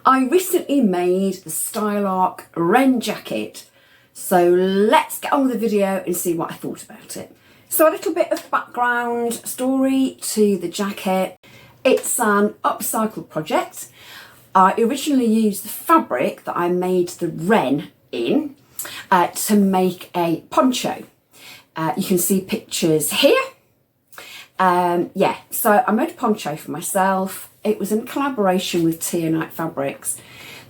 I recently made the Stylark Wren Jacket, so let's get on with the video and see what I thought about it. So a little bit of background story to the jacket. It's an upcycle project. I originally used the fabric that I made the wren in to make a poncho. You can see pictures here. So I made a poncho for myself. It was in collaboration with Tiernite Fabrics.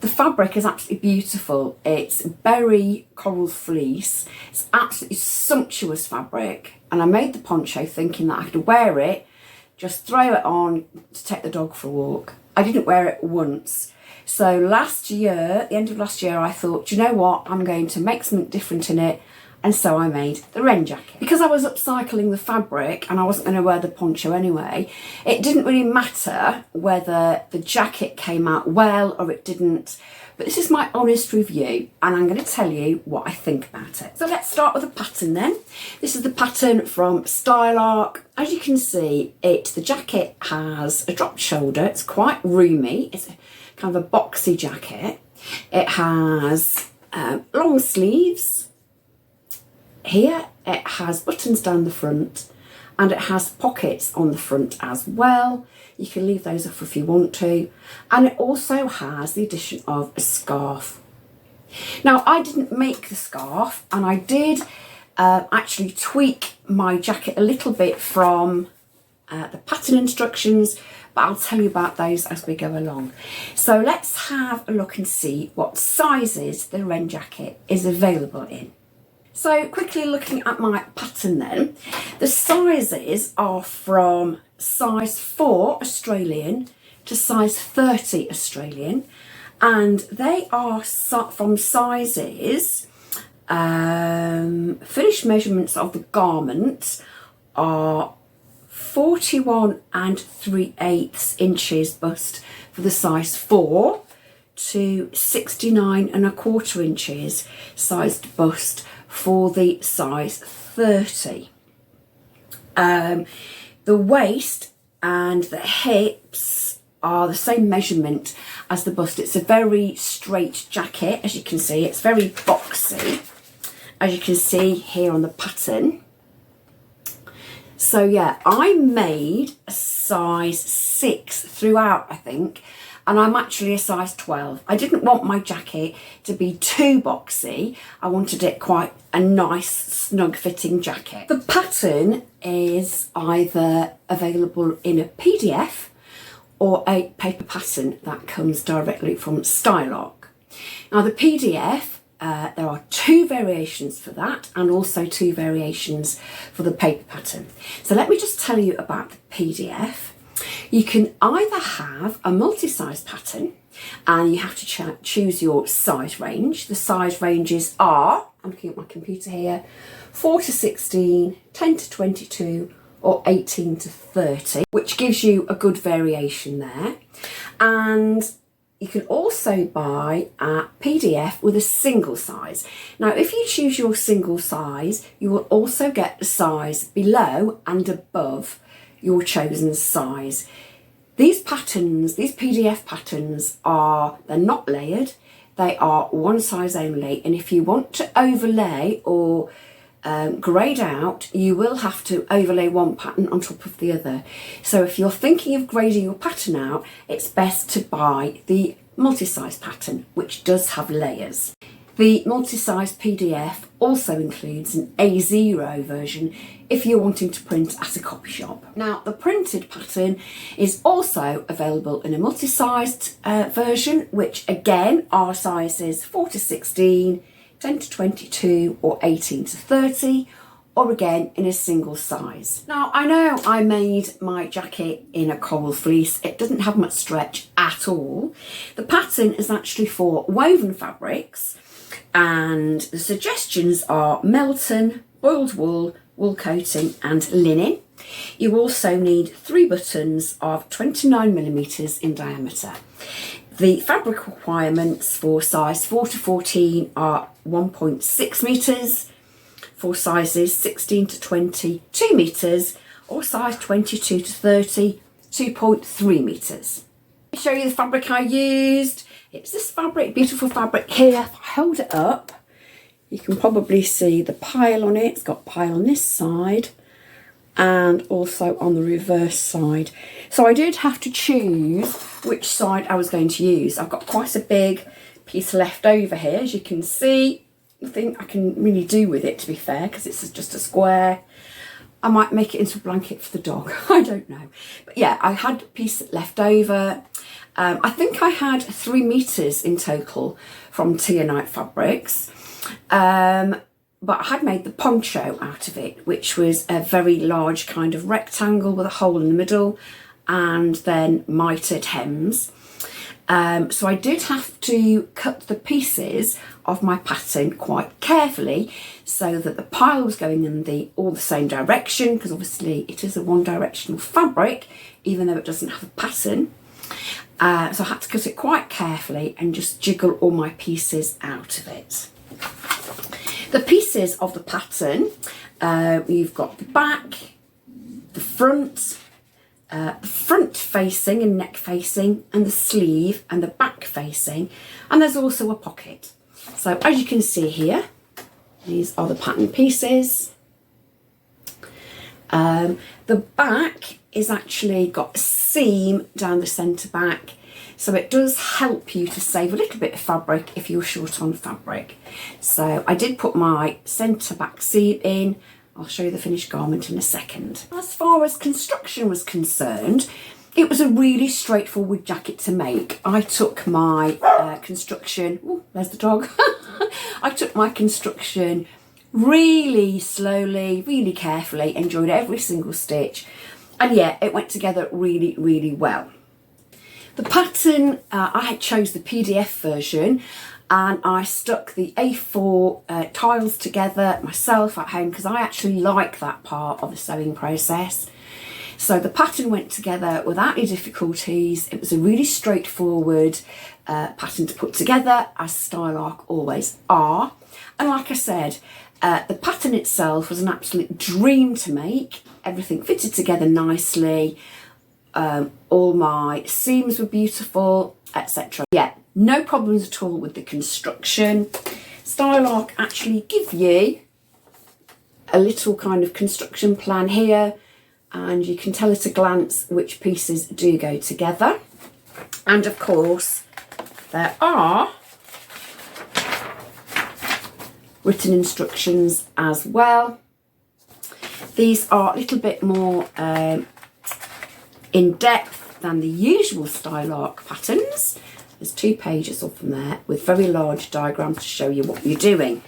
The fabric is absolutely beautiful. It's berry coral fleece. It's absolutely sumptuous fabric. And I made the poncho thinking that I could wear it, just throw it on to take the dog for a walk. I didn't wear it once. So last year, at the end of last year, I thought, do you know what? I'm going to make something different in it. And so I made the Wren Jacket. Because I was upcycling the fabric and I wasn't going to wear the poncho anyway, it didn't really matter whether the jacket came out well or it didn't. But this is my honest review and I'm going to tell you what I think about it. So let's start with the pattern then. This is the pattern from Stylark. As you can see, the jacket has a dropped shoulder. It's quite roomy. It's kind of a boxy jacket. It has long sleeves. Here it has buttons down the front and it has pockets on the front as well. You can leave those off if you want to. And it also has the addition of a scarf. Now I didn't make the scarf and I did actually tweak my jacket a little bit from the pattern instructions, but I'll tell you about those as we go along. So let's have a look and see what sizes the Wren Jacket is available in. So quickly looking at my pattern then, the sizes are from size 4 Australian to size 30 Australian, and they are from sizes, finished measurements of the garment are 41 3/8 inches bust for the size 4 to 69 1/4 inches sized bust for the size 30. The waist and the hips are the same measurement as the bust. It's a very straight jacket, as you can see. It's very boxy, as you can see here on the pattern. So yeah, I made a size 6 throughout, I think, and I'm actually a size 12. I didn't want my jacket to be too boxy. I wanted it quite a nice, snug fitting jacket. The pattern is either available in a PDF or a paper pattern that comes directly from Stylark. Now the PDF, there are 2 variations for that and also 2 variations for the paper pattern. So let me just tell you about the PDF. You can either have a multi-size pattern and you have to choose your size range. The size ranges are, I'm looking at my computer here, 4 to 16, 10 to 22 or 18 to 30, which gives you a good variation there. And you can also buy a PDF with a single size. Now, if you choose your single size, you will also get the size below and above your chosen size. These patterns, these PDF patterns they're not layered, they are one size only. And if you want to overlay or grade out, you will have to overlay one pattern on top of the other. So if you're thinking of grading your pattern out, it's best to buy the multi-size pattern, which does have layers. The multi-size PDF also includes an A0 version if you're wanting to print at a copy shop. Now, the printed pattern is also available in a multi-sized version, which again are sizes 4 to 16, 10 to 22 or 18 to 30, or again in a single size. Now, I know I made my jacket in a coral fleece. It doesn't have much stretch at all. The pattern is actually for woven fabrics, and the suggestions are Melton, boiled wool, wool coating and linen. You also need 3 buttons of 29mm in diameter. The fabric requirements for size 4 to 14 are 1.6 metres, for sizes 16 to 20, 2 metres, or size 22 to 30, 2.3 metres. I'll show you the fabric I used. It's this fabric, beautiful fabric here. If I hold it up, you can probably see the pile on it. It's got pile on this side and also on the reverse side. So I did have to choose which side I was going to use. I've got quite a big piece left over here, as you can see. Nothing I can really do with it, to be fair, because it's just a square. I might make it into a blanket for the dog. I don't know. But yeah, I had a piece left over. I think I had 3 meters in total from Tianite Fabrics. But I had made the poncho out of it, which was a very large kind of rectangle with a hole in the middle and then mitered hems. So I did have to cut the pieces of my pattern quite carefully so that the pile was going in all the same direction, because obviously it is a one-directional fabric, even though it doesn't have a pattern. So I had to cut it quite carefully and just jiggle all my pieces out of it. The pieces of the pattern, we've got the back, the front facing and neck facing, and the sleeve and the back facing, and there's also a pocket. So as you can see here, these are the pattern pieces. The back is actually got a seam down the centre back, so it does help you to save a little bit of fabric if you're short on fabric. So I did put my centre back seam in. I'll show you the finished garment in a second. As far as construction was concerned, it was a really straightforward jacket to make. I took my construction, oh, there's the dog. I took my construction really slowly, really carefully, enjoyed every single stitch. And yeah, it went together really, really well. The pattern, I chose the PDF version, and I stuck the A4 tiles together myself at home because I actually like that part of the sewing process. So the pattern went together without any difficulties. It was a really straightforward pattern to put together, as Style Arc always are. And like I said, the pattern itself was an absolute dream to make. Everything fitted together nicely. All my seams were beautiful, etc. Yeah, no problems at all with the construction. Style Arc actually give you a little kind of construction plan here, and you can tell at a glance which pieces do go together. And of course, there are written instructions as well. These are a little bit more in depth than the usual Style Arc patterns. There's 2 pages of them there with very large diagrams to show you what you're doing.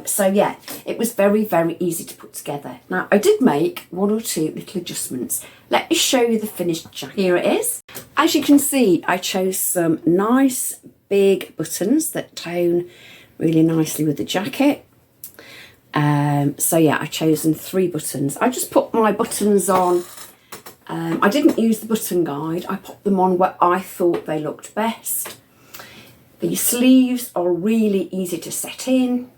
So yeah, it was very, very easy to put together. Now I did make 1 or 2 little adjustments. Let me show you the finished jacket. Here it is. As you can see, I chose some nice big buttons that tone really nicely with the jacket. So yeah, I chosen 3 buttons. I just put my buttons on. I didn't use the button guide. I popped them on where I thought they looked best. The sleeves are really easy to set in.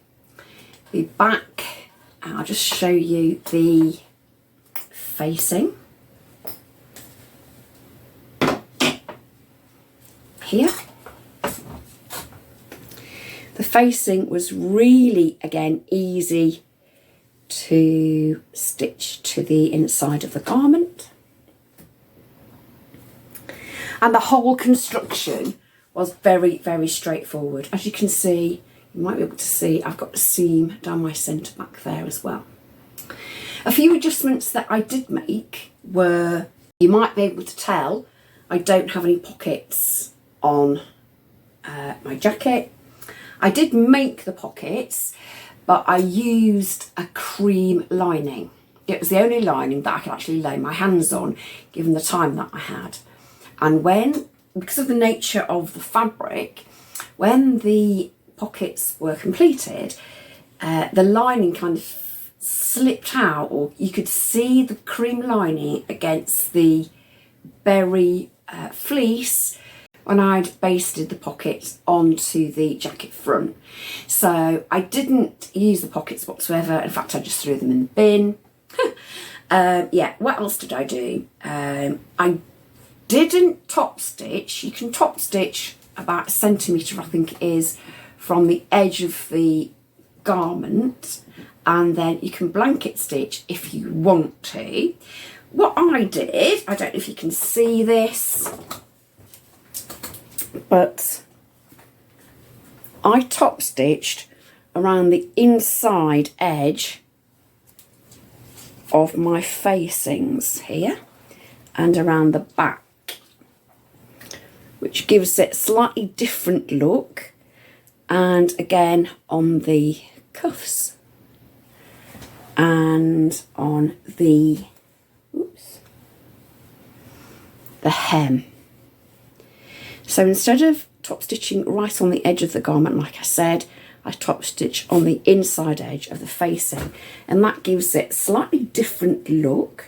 The back, and I'll just show you the facing. Here. The facing was really, again, easy to stitch to the inside of the garment. And the whole construction was very, very straightforward. As you can see, you might be able to see, I've got a seam down my centre back there as well. A few adjustments that I did make were, you might be able to tell, I don't have any pockets on my jacket. I did make the pockets, but I used a cream lining. It was the only lining that I could actually lay my hands on, given the time that I had. And because of the nature of the fabric, when the pockets were completed, the lining kind of slipped out, or you could see the cream lining against the berry fleece when I'd basted the pockets onto the jacket front. So I didn't use the pockets whatsoever. In fact, I just threw them in the bin. Yeah, what else did I do? I didn't top stitch. You can top stitch about a centimetre, I think it is, from the edge of the garment, and then you can blanket stitch if you want to. What I did, I don't know if you can see this, but I top stitched around the inside edge of my facings here and around the back, which gives it a slightly different look, and again on the cuffs and on the hem. So instead of top stitching right on the edge of the garment, like I said, I top stitch on the inside edge of the facing, and that gives it a slightly different look.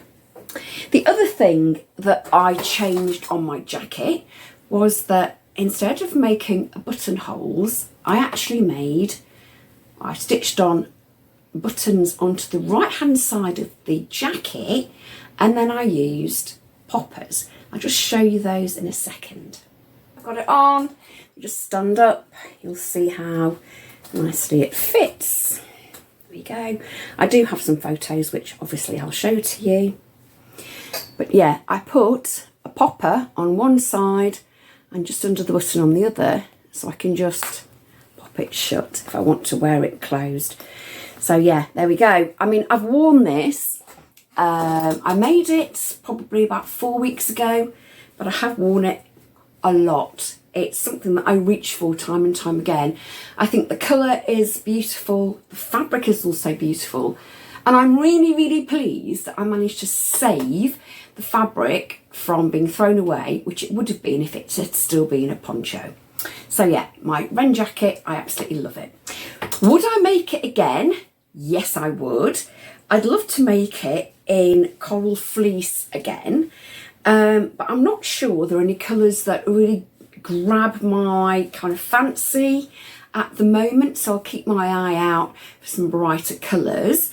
The other thing that I changed on my jacket was that instead of making buttonholes, I stitched on buttons onto the right hand side of the jacket, and then I used poppers. I'll just show you those in a second. I've got it on, just stand up, you'll see how nicely it fits. There we go. I do have some photos which obviously I'll show to you. But yeah, I put a popper on one side and just under the button on the other, so I can just pop it shut if I want to wear it closed. So yeah, there we go. I mean, I've worn this. I made it probably about 4 weeks ago, but I have worn it a lot. It's something that I reach for time and time again. I think the colour is beautiful. The fabric is also beautiful. And I'm really, really pleased that I managed to save the fabric from being thrown away, which it would have been if it had still been a poncho. So yeah, my Wren jacket, I absolutely love it. Would I make it again? Yes, I would. I'd love to make it in coral fleece again, but I'm not sure there are any colours that really grab my kind of fancy at the moment, so I'll keep my eye out for some brighter colours.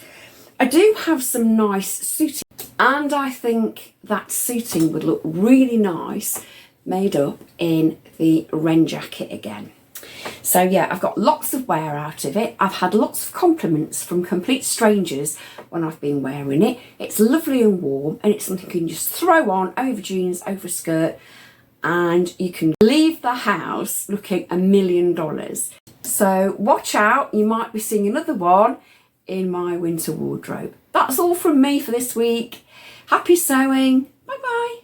I do have some nice suiting, and I think that suiting would look really nice made up in the Wren jacket again. So yeah, I've got lots of wear out of it. I've had lots of compliments from complete strangers when I've been wearing it. It's lovely and warm, and it's something you can just throw on over jeans, over a skirt, and you can leave the house looking $1 million. So watch out, you might be seeing another one in my winter wardrobe. That's all from me for this week. Happy sewing. Bye bye.